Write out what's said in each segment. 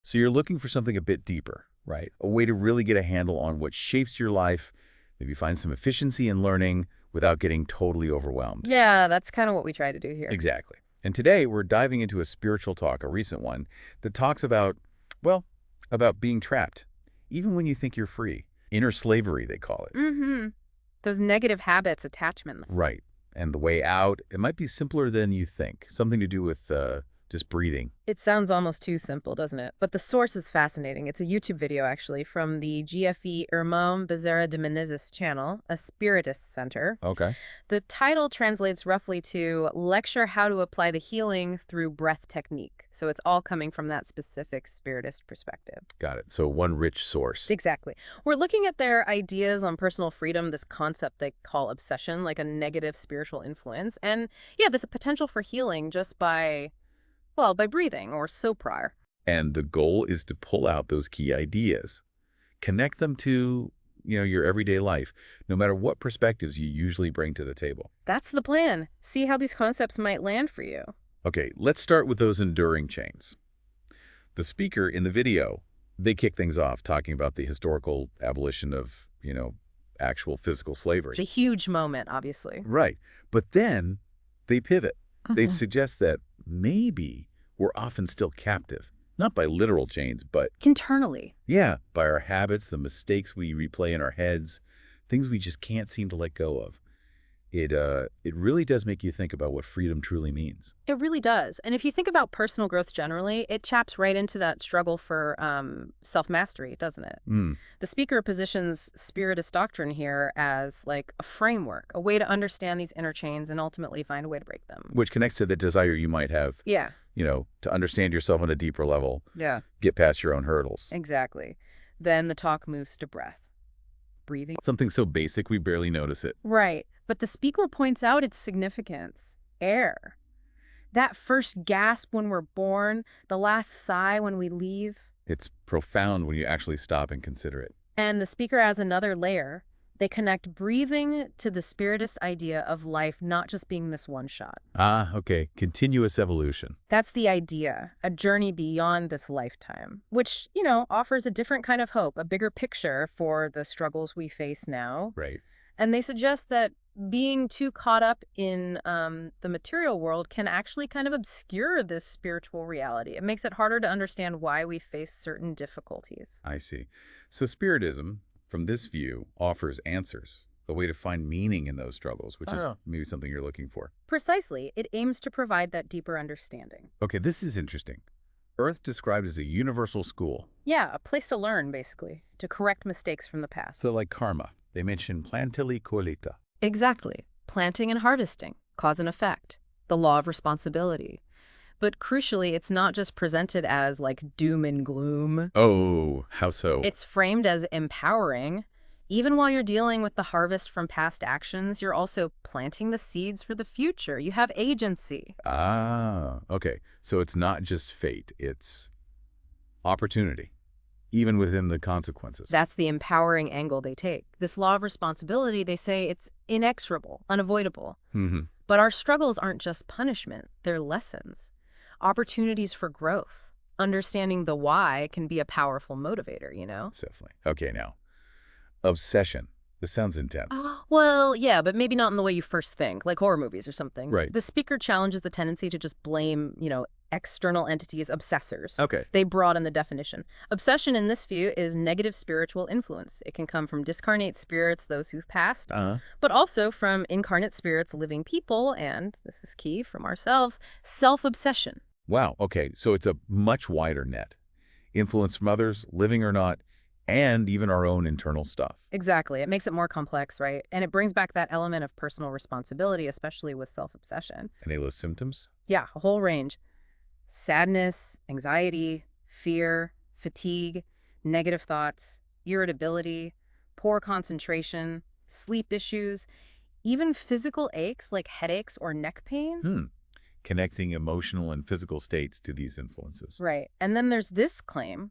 So you're looking for something a bit deeper, right? A way to really get a handle on what shapes your life, maybe find some efficiency in learning without getting totally overwhelmed. Yeah, that's kind of what we try to do here. Exactly. And today we're diving into a spiritual talk, a recent one, that talks about, well, about being trapped, even when you think you're free. Inner slavery, they call it. Mm-hmm. Those negative habits, attachments. Right. And the way out, it might be simpler than you think. Something to do with just breathing. It sounds almost too simple, doesn't it? But the source is fascinating. It's a YouTube video, actually, from the GFE Bezerra de Menezes channel, a spiritist center. Okay. The title translates roughly to Lecture How to Apply the Healing Through Breath Technique. So it's all coming from that specific spiritist perspective. Got it. So one rich source. Exactly. We're looking at their ideas on personal freedom, this concept they call obsession, like a negative spiritual influence. And yeah, there's a potential for healing just by, well, by breathing or soprar. And the goal is to pull out those key ideas, connect them to, your everyday life, no matter what perspectives you usually bring to the table. That's the plan. See how these concepts might land for you. Okay, let's start with those enduring chains. The speaker in the video, they kick things off talking about the historical abolition of, actual physical slavery. It's a huge moment, obviously. Right. But then they pivot. They suggest that maybe we're often still captive, not by literal chains, but Internally. yeah, by our habits, the mistakes we replay in our heads, things we just can't seem to let go of. It really does make you think about what freedom truly means. It really does. And if you think about personal growth generally, it chaps right into that struggle for self-mastery, doesn't it? The speaker positions spiritist doctrine here as like a framework, a way to understand these inner chains and ultimately find a way to break them. Which connects to the desire you might have, Yeah. To understand yourself on a deeper level, Yeah. get past your own hurdles. Exactly. Then the talk moves to breath. Breathing. Something so basic we barely notice it. Right. But the speaker points out its significance. Air. That first gasp when we're born, the last sigh when we leave. It's profound when you actually stop and consider it. And the speaker adds another layer. They connect breathing to the spiritist idea of life not just being this one shot. Ah, okay. Continuous evolution. That's the idea, a journey beyond this lifetime, which, offers a different kind of hope, a bigger picture for the struggles we face now. Right. And they suggest that being too caught up in the material world can actually kind of obscure this spiritual reality. It makes it harder to understand why we face certain difficulties. I see. So Spiritism, from this view, offers answers, a way to find meaning in those struggles, which is maybe something you're looking for. Precisely. It aims to provide that deeper understanding. Okay, this is interesting. Earth described as a universal school. Yeah, a place to learn, basically, to correct mistakes from the past. So like karma, they mention plantili colita. Exactly. Planting and harvesting, cause and effect, the law of responsibility. But crucially, it's not just presented as like doom and gloom. Oh, how so? It's framed as empowering. Even while you're dealing with the harvest from past actions, you're also planting the seeds for the future. You have agency. Ah, okay. So it's not just fate, it's opportunity, even within the consequences. That's the empowering angle they take. This law of responsibility, they say it's inexorable, unavoidable. But our struggles aren't just punishment, they're lessons. Opportunities for growth. Understanding the why can be a powerful motivator, Definitely. Okay, now, obsession. This sounds intense. Well, yeah, but maybe not in the way you first think, like horror movies or something. Right. The speaker challenges the tendency to just blame, external entities, obsessors. Okay. They broaden the definition. Obsession in this view is negative spiritual influence. It can come from discarnate spirits, those who've passed, but also from incarnate spirits, living people, and, this is key, from ourselves, self-obsession. Wow, okay, so it's a much wider net. Influence from others, living or not, and even our own internal stuff. Exactly. It makes it more complex, right? And it brings back that element of personal responsibility, especially with self-obsession. Any of those symptoms? Yeah, a whole range. Sadness, anxiety, fear, fatigue, negative thoughts, irritability, poor concentration, sleep issues, even physical aches like headaches or neck pain. Connecting emotional and physical states to these influences. Right. And then there's this claim,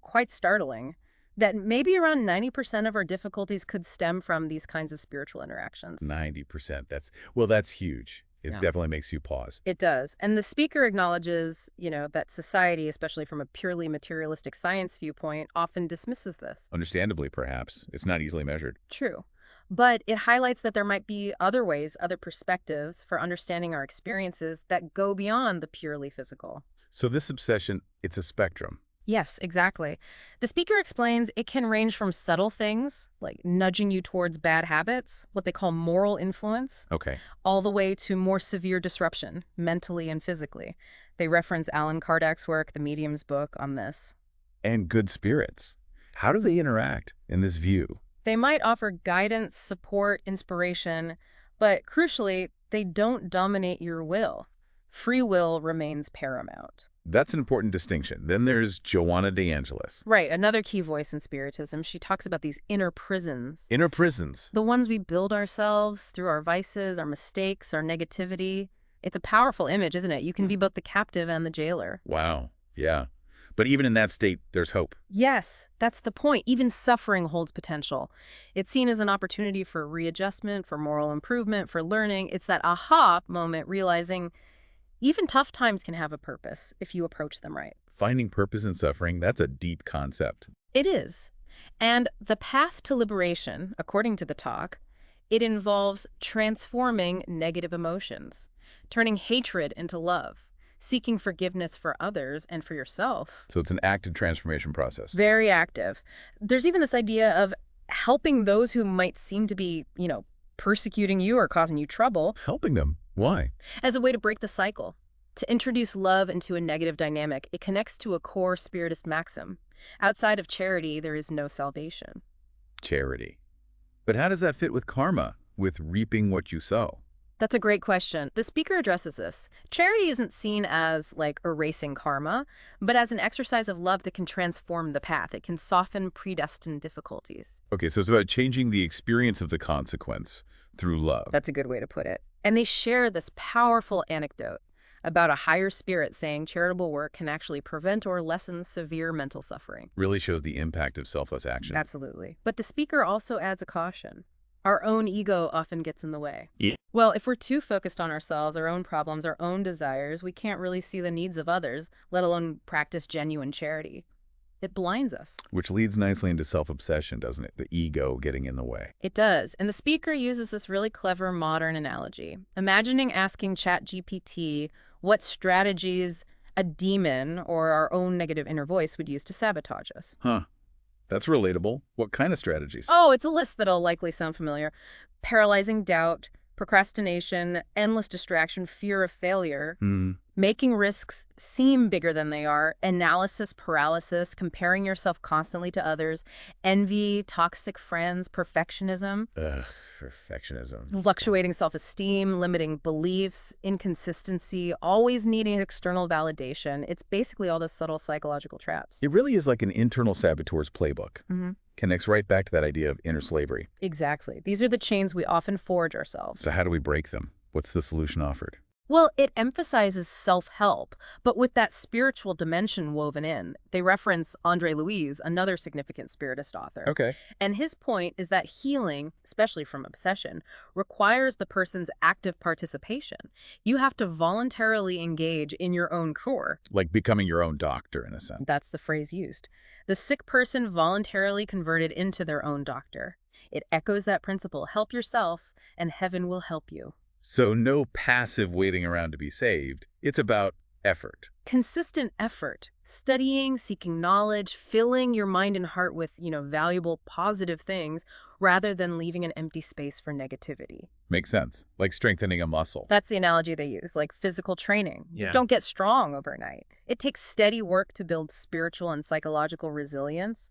quite startling, that maybe around 90% of our difficulties could stem from these kinds of spiritual interactions. 90%. That's huge. It Yeah. definitely makes you pause. It does. And the speaker acknowledges, that society, especially from a purely materialistic science viewpoint, often dismisses this. Understandably, perhaps. It's not easily measured. True. But it highlights that there might be other ways, other perspectives for understanding our experiences that go beyond the purely physical. So this obsession, it's a spectrum. Yes, exactly. The speaker explains it can range from subtle things, like nudging you towards bad habits, what they call moral influence, Okay. all the way to more severe disruption, mentally and physically. They reference Alan Kardec's work, the Medium's book, on this. And good spirits. How do they interact in this view? They might offer guidance, support, inspiration, but crucially, they don't dominate your will. Free will remains paramount. That's an important distinction. Then there's Joanna de Angelis. Right, another key voice in Spiritism. She talks about these inner prisons. Inner prisons. The ones we build ourselves through our vices, our mistakes, our negativity. It's a powerful image, isn't it? You can be both the captive and the jailer. Wow. Yeah. But even in that state, there's hope. Yes, that's the point. Even suffering holds potential. It's seen as an opportunity for readjustment, for moral improvement, for learning. It's that aha moment, realizing even tough times can have a purpose if you approach them right. Finding purpose in suffering, that's a deep concept. It is. And the path to liberation, according to the talk, it involves transforming negative emotions, turning hatred into love, seeking forgiveness for others and for yourself. So it's an active transformation process. Very active. There's even this idea of helping those who might seem to be, persecuting you or causing you trouble Helping them. Why? as a way to break the cycle, to introduce love into a negative dynamic. It connects to a core spiritist maxim. Outside of charity, there is no salvation. Charity. But how does that fit with karma, with reaping what you sow? That's a great question. The speaker addresses this. Charity isn't seen as like erasing karma, but as an exercise of love that can transform the path. It can soften predestined difficulties. Okay, so it's about changing the experience of the consequence through love. That's a good way to put it. And they share this powerful anecdote about a higher spirit saying charitable work can actually prevent or lessen severe mental suffering. Really shows the impact of selfless action. Absolutely. But the speaker also adds a caution. Our own ego often gets in the way. Yeah. Well, if we're too focused on ourselves, our own problems, our own desires, we can't really see the needs of others, let alone practice genuine charity. It blinds us. Which leads nicely into self-obsession, doesn't it? The ego getting in the way. It does. And the speaker uses this really clever modern analogy. Imagining asking ChatGPT what strategies a demon or our own negative inner voice would use to sabotage us. Huh. That's relatable. What kind of strategies? Oh, it's a list that'll likely sound familiar. Paralyzing doubt, procrastination, endless distraction, fear of failure, making risks seem bigger than they are, analysis paralysis, comparing yourself constantly to others, envy, toxic friends, perfectionism. Ugh, perfectionism. Fluctuating self-esteem, limiting beliefs, inconsistency, always needing external validation. It's basically all those subtle psychological traps. It really is like an internal saboteur's playbook. Mm-hmm. Connects right back to that idea of inner slavery. Exactly. These are the chains we often forge ourselves. So how do we break them? What's the solution offered? Well, it emphasizes self-help, but with that spiritual dimension woven in. They reference André Louise, another significant spiritist author. Okay. And his point is that healing, especially from obsession, requires the person's active participation. You have to voluntarily engage in your own cure. Like becoming your own doctor, in a sense. That's the phrase used. The sick person voluntarily converted into their own doctor. It echoes that principle, help yourself, and heaven will help you. So no passive waiting around to be saved. It's about effort. Consistent effort, studying, seeking knowledge, filling your mind and heart with, valuable, positive things, rather than leaving an empty space for negativity. Makes sense. Like strengthening a muscle. That's the analogy they use, like physical training. Yeah. You don't get strong overnight. It takes steady work to build spiritual and psychological resilience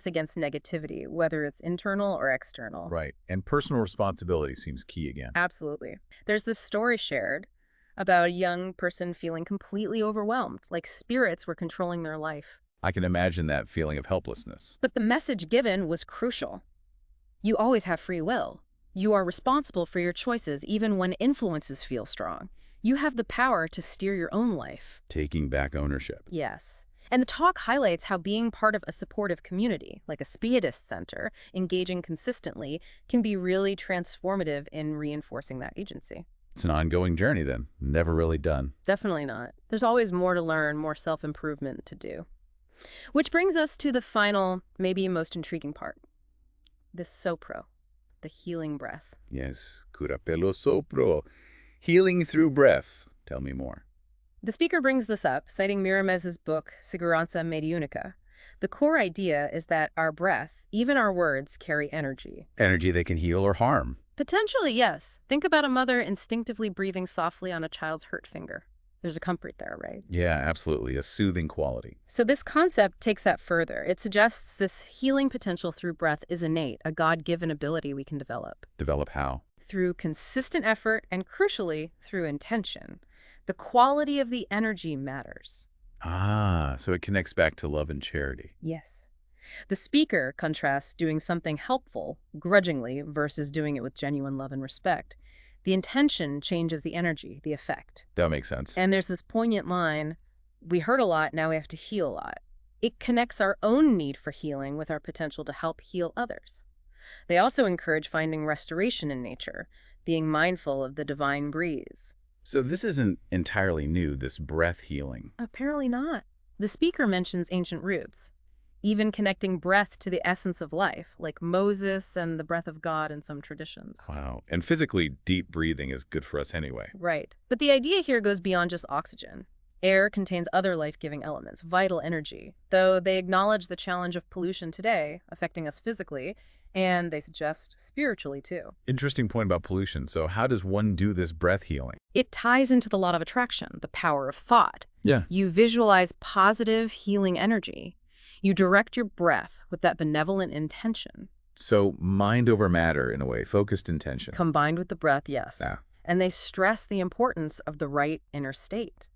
against negativity, whether it's internal or external. Right. And personal responsibility seems key again. Absolutely. There's this story shared about a young person feeling completely overwhelmed, like spirits were controlling their life. I can imagine that feeling of helplessness. But the message given was crucial. You always have free will. You are responsible for your choices even when influences feel strong. You have the power to steer your own life. Taking back ownership. Yes. And the talk highlights how being part of a supportive community, like a spiritist center, engaging consistently, can be really transformative in reinforcing that agency. It's an ongoing journey then, never really done. Definitely not. There's always more to learn, more self-improvement to do. Which brings us to the final, maybe most intriguing part. This sopro, the healing breath. Yes, cura pelo sopro, healing through breath. Tell me more. The speaker brings this up, citing Miramez's book, Segurança Mediúnica. The core idea is that our breath, even our words, carry energy. Energy that can heal or harm. Potentially, yes. Think about a mother instinctively breathing softly on a child's hurt finger. There's a comfort there, right? Yeah, absolutely, a soothing quality. So this concept takes that further. It suggests this healing potential through breath is innate, a God-given ability we can develop. Develop how? Through consistent effort and, crucially, through intention. The quality of the energy matters. Ah, so it connects back to love and charity. Yes. The speaker contrasts doing something helpful, grudgingly, versus doing it with genuine love and respect. The intention changes the energy, the effect. That makes sense. And there's this poignant line, we hurt a lot, now we have to heal a lot. It connects our own need for healing with our potential to help heal others. They also encourage finding restoration in nature, being mindful of the divine breeze. So this isn't entirely new, this breath healing. Apparently not. The speaker mentions ancient roots, even connecting breath to the essence of life, like Moses and the breath of God in some traditions. Wow. And physically, deep breathing is good for us anyway. Right. But the idea here goes beyond just oxygen. Air contains other life-giving elements, vital energy, though they acknowledge the challenge of pollution today, affecting us physically, and they suggest spiritually too. Interesting point about pollution. So how does one do this breath healing? It ties into the law of attraction, the power of thought. Yeah. You visualize positive healing energy. You direct your breath with that benevolent intention. So mind over matter, in a way, focused intention. Combined with the breath, yes. Yeah. And they stress the importance of the right inner state.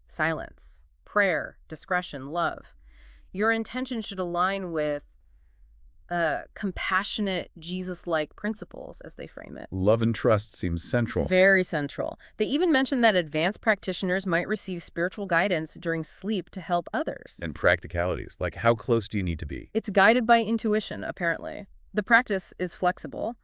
Silence, prayer, discretion, love. Your intention should align with compassionate, Jesus-like principles, as they frame it. Love and trust seems central. Very central. They even mention that advanced practitioners might receive spiritual guidance during sleep to help others. And practicalities, like how close do you need to be? It's guided by intuition, apparently. The practice is flexible,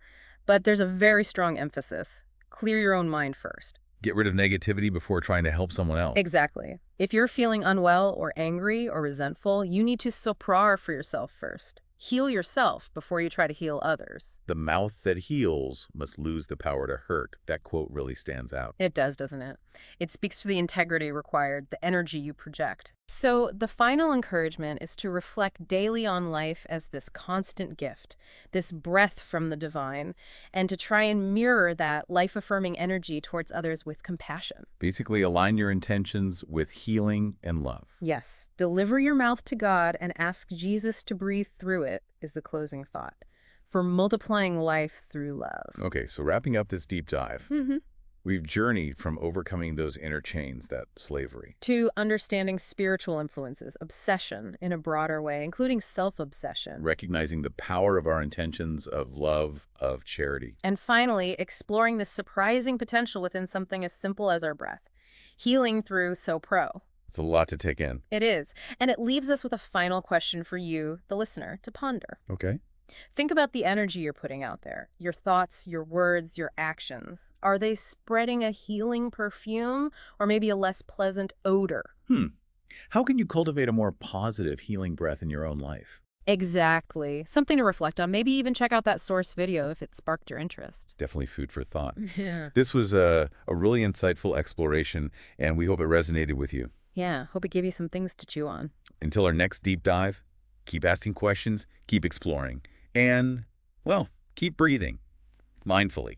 but there's a very strong emphasis. Clear your own mind first. Get rid of negativity before trying to help someone else. Exactly. If you're feeling unwell or angry or resentful, you need to soprar for yourself first. Heal yourself before you try to heal others. The mouth that heals must lose the power to hurt. That quote really stands out. It does, doesn't it? It speaks to the integrity required, the energy you project. So the final encouragement is to reflect daily on life as this constant gift, this breath from the divine, and to try and mirror that life-affirming energy towards others with compassion. Basically, align your intentions with healing and love. Yes, deliver your mouth to God and ask Jesus to breathe through it is the closing thought, for multiplying life through love. Okay, so wrapping up this deep dive, we've journeyed from overcoming those inner chains, that slavery, to understanding spiritual influences, obsession in a broader way, including self-obsession. recognizing the power of our intentions of love, of charity. And finally, exploring the surprising potential within something as simple as our breath. Healing through sopro. It's a lot to take in. It is. And it leaves us with a final question for you, the listener, to ponder. Okay. Think about the energy you're putting out there. Your thoughts, your words, your actions. Are they spreading a healing perfume or maybe a less pleasant odor? How can you cultivate a more positive healing breath in your own life? Exactly. Something to reflect on. Maybe even check out that source video if it sparked your interest. Definitely food for thought. Yeah. This was a really insightful exploration, and we hope it resonated with you. Yeah, hope it gave you some things to chew on. Until our next deep dive, keep asking questions, keep exploring, and, well, keep breathing mindfully.